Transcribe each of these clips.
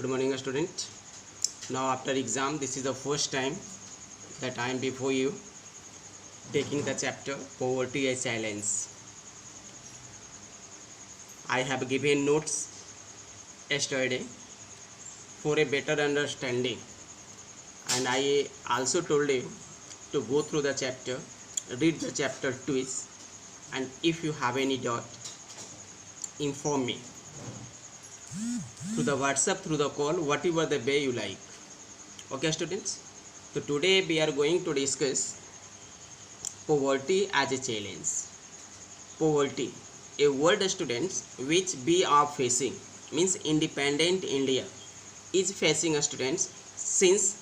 Good morning, student. Now, after exam, this is the first time that I am before you taking the chapter Poverty a Challenge. I have given notes yesterday for a better understanding, and I also told you to go through the chapter, read the chapter twice, and if you have any doubt, inform me through the WhatsApp, through the call, whatever the way you like. Okay, students? So today we are going to discuss poverty as a challenge. Poverty, a word, students, which we are facing, means independent India is facing, students, since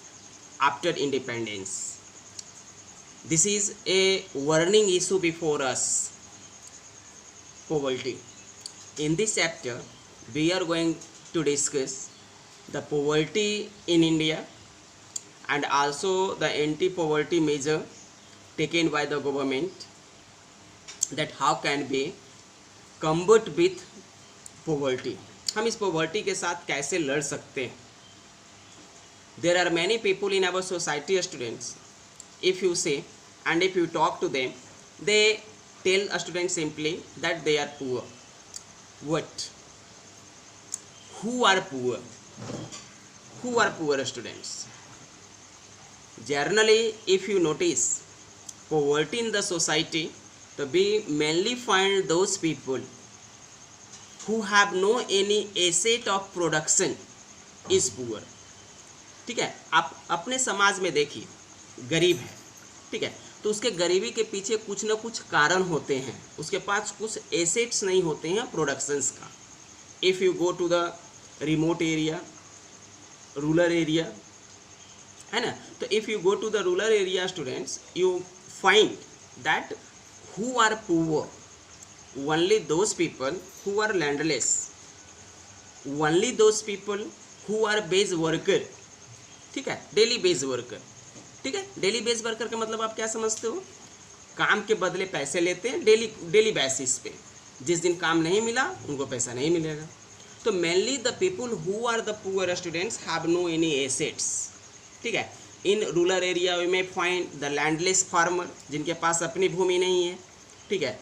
after independence. This is a warning issue before us. Poverty. In this chapter, we are going to discuss the poverty in India and also the anti-poverty measure taken by the government, that how can we combat with poverty. हम इस poverty के साथ कैसे लड़ सकते हैं. There are many people in our society, students. If you say and if you talk to them, they tell a student simply that they are poor. What? Who are poor? Who are poor, students? Generally, if you notice poverty in the society, तो we mainly find those people who have no any asset of production is poor. ठीक है, आप अपने समाज में देखिए, गरीब है, ठीक है, तो उसके गरीबी के पीछे कुछ ना कुछ कारण होते हैं, उसके पास कुछ एसेट्स नहीं होते हैं प्रोडक्शंस का. If you go to the remote area, rural area, है ना, तो if you go to the rural area, students, you find that who are poor, only those people who are landless, only those people who are base worker. ठीक है, daily base worker. ठीक है, daily base worker का मतलब आप क्या समझते हो? काम के बदले पैसे लेते हैं डेली बेसिस पे. जिस दिन काम नहीं मिला उनको पैसा नहीं मिलेगा. तो mainly the people who are the poor students have no any assets. ठीक है, इन रूरल एरिया में फाइंड द लैंडलेस फार्मर, जिनके पास अपनी भूमि नहीं है. ठीक है,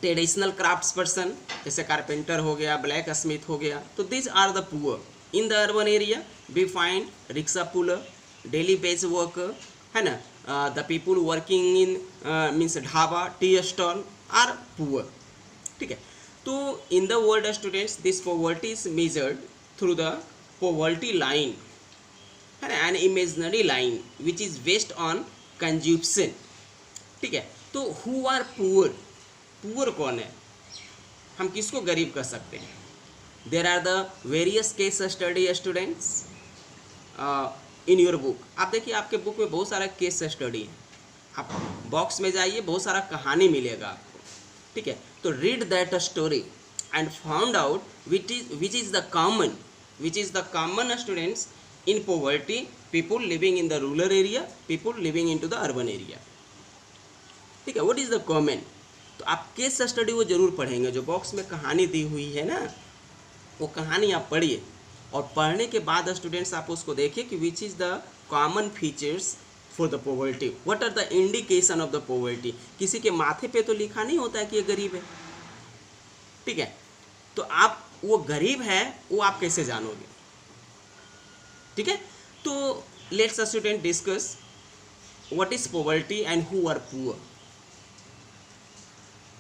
ट्रेडिशनल क्राफ्ट्स पर्सन, जैसे कारपेंटर हो गया, ब्लैक स्मिथ हो गया, तो this are the poor. In the urban area we find rickshaw puller, daily base worker, है ना, the people working in means dhaba, tea stall are poor. ठीक है, तो in the world students this poverty is measured through the poverty line, है ना, an imaginary line which is based on consumption. ठीक है, तो हु आर पुअर, पुअर कौन है, हम किसको गरीब कर सकते हैं. There are the various case study students in your book. आप देखिए, आपके बुक में बहुत सारा केस स्टडी है. आप बॉक्स में जाइए, बहुत सारा कहानी मिलेगा आपको. ठीक है, तो read that story and found out which is the common students in poverty, people living in the rural area, people living into the urban area. ठीक है, what is the common. तो आप केस स्टडी वो जरूर पढ़ेंगे. जो box में कहानी दी हुई है ना, वो कहानी आप पढ़िए, और पढ़ने के बाद स्टूडेंट्स आप उसको देखिए कि which is the common features for the poverty, what are the indication of the poverty. किसी के माथे पे तो लिखा नहीं होता है कि ये गरीब है. ठीक है, तो आप वो गरीब है वो आप कैसे जानोगे. ठीक है, तो let's student discuss what is poverty and who are poor.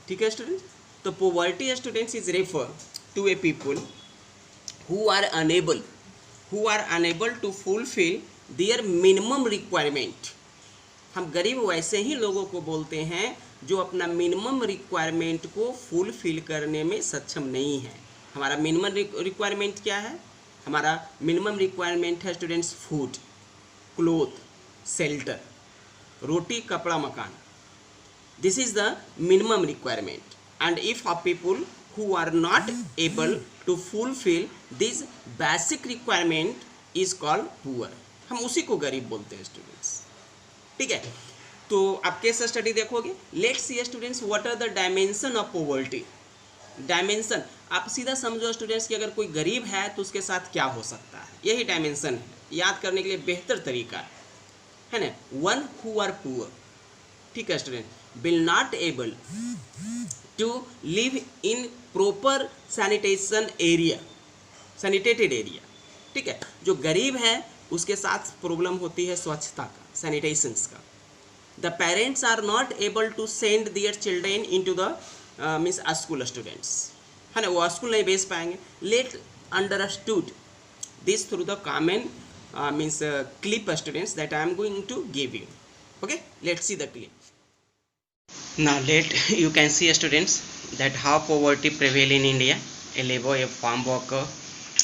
ठीक है स्टूडेंट, तो poverty students is refer to a people who are unable to fulfil their minimum requirement. हम गरीब वैसे ही लोगों को बोलते हैं जो अपना मिनिमम रिक्वायरमेंट को फुलफिल करने में सक्षम नहीं है. हमारा मिनिमम रिक्वायरमेंट क्या है? हमारा मिनिमम रिक्वायरमेंट है स्टूडेंट्स फूड, क्लोथ, शेल्टर, रोटी, कपड़ा, मकान. This is the minimum requirement. And if a people who are not able to fulfil this basic requirement is called poor. हम उसी को गरीब बोलते हैं स्टूडेंट्स. ठीक है, तो आप केस स्टडी देखोगे. Let's see students what are the dimension of poverty. Dimension, आप सीधा समझो स्टूडेंट्स कि अगर कोई गरीब है तो उसके साथ क्या हो सकता है, यही डायमेंशन है। याद करने के लिए बेहतर तरीका है ना, वन हु आर पुअर, ठीक है student, will not able to live in proper sanitation area, sanitated area, ठीक है। जो गरीब है उसके साथ प्रॉब्लम होती है स्वच्छता का, सैनिटेशंस का। The parents are not able to send their children into the means school students, है ना, वो स्कूल नहीं भेज पाएंगे। Let understood this through the common means clip students that I am going to give you. Okay, let's see the clip. Now you can see students that how poverty prevail in India, a labor, a farm worker,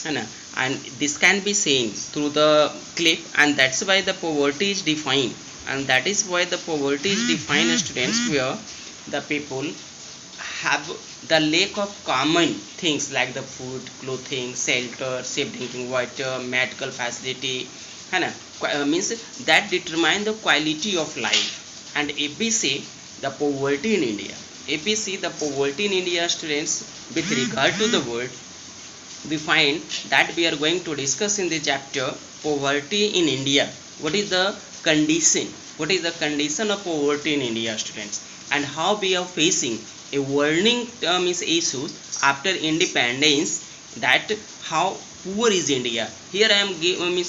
and this can be seen through the clip, and that's why the poverty is defined, and that is why the poverty is defined students, where the people have the lack of common things like the food, clothing, shelter, safe drinking water, medical facility, है ना, means that determine the quality of life. And if we say the poverty in India, if we see the poverty in India students with regard to the world, we find that we are going to discuss in the chapter poverty in India. What is the condition? What is the condition of poverty in India students, and how we are facing a warning term is issues after independence, that how poor is India. Here I am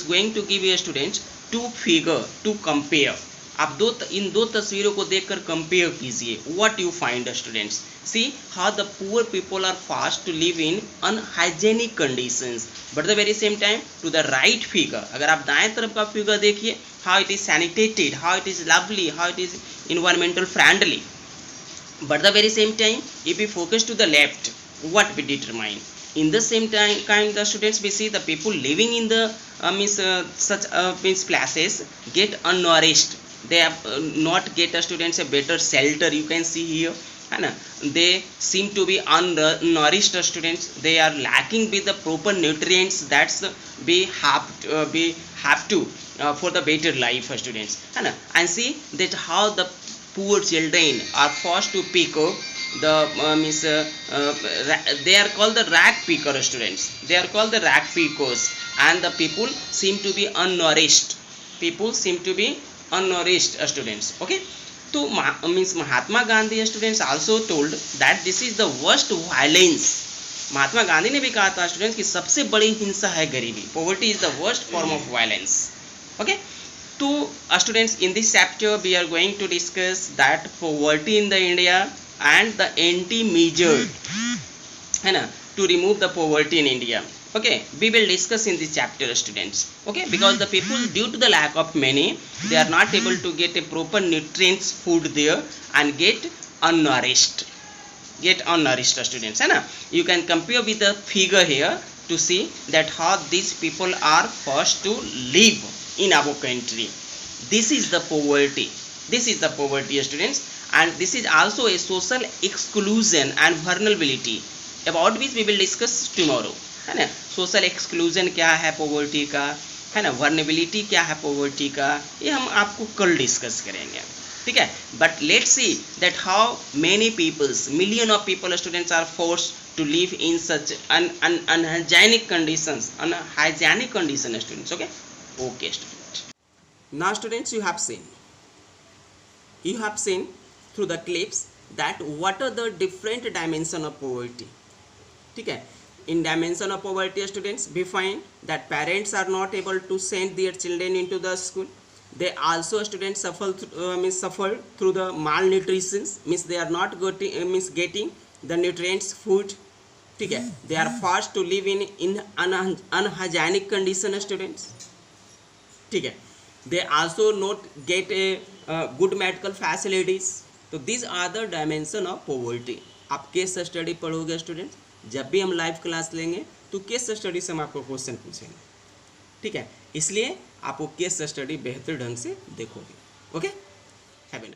going to give you students two figure to compare. आप इन दो तस्वीरों को देखकर compare कीजिए. What you find students? See how the poor people are forced to live in unhygienic conditions, but the very same time to the right figure, अगर आप दाएं तरफ का फिगर देखिए, how it is sanitated, how it is lovely, how it is environmental friendly. But the very same time, if we focus to the left, what we determine? In the same time, the students, we see the people living in the such places get unnourished. They have not get students a better shelter. You can see here, they seem to be unnourished students. They are lacking with the proper nutrients that's we have to for the better life students, and see that how the poor children are forced to pick up the they are called the rag picker students. They are called the rag pickers, and the people seem to be unnourished. People seem to be unnourished students. Okay, so Mahatma Gandhi students also told that this is the worst violence. Mahatma Gandhi ने भी कहा था students कि सबसे बड़ी हिंसा है गरीबी. Poverty is the worst form of violence. Okay. So students, in this chapter we are going to discuss that poverty in the India and the anti-measure, है ना, to remove the poverty in India. Okay, we will discuss in this chapter students. Okay, because the people, due to the lack of money, they are not able to get a proper nutrients food there and get unnourished students, है ना. You can compare with the figure here to see that how these people are forced to live in our country. This is the poverty. This is the poverty students, and this is also a social exclusion and vulnerability, about which we will discuss tomorrow, है ना. Social exclusion क्या है poverty का, है ना, vulnerability क्या है poverty का, ये हम आपको कल डिस्कस करेंगे, ठीक है. But let's see that how many peoples, million of people students are forced to live in such unhygienic conditions, unhygienic condition students. Okay students. Now students, you have seen through the clips that what are the different dimension of poverty, ठीक है. In dimension of poverty students, we find that parents are not able to send their children into the school. They also students suffer through the malnutrition, means they are not getting the nutrients food, ठीक है. They are forced to live in unhygienic condition students, ठीक है. They also not get a good medical facilities. तो these are the dimension of poverty. आप case study पढ़ोगे students, जब भी हम लाइव क्लास लेंगे तो केस स्टडी से हम आपको क्वेश्चन पूछेंगे, ठीक है. इसलिए आप वो केस स्टडी बेहतर ढंग से देखोगे. Okay, have a nice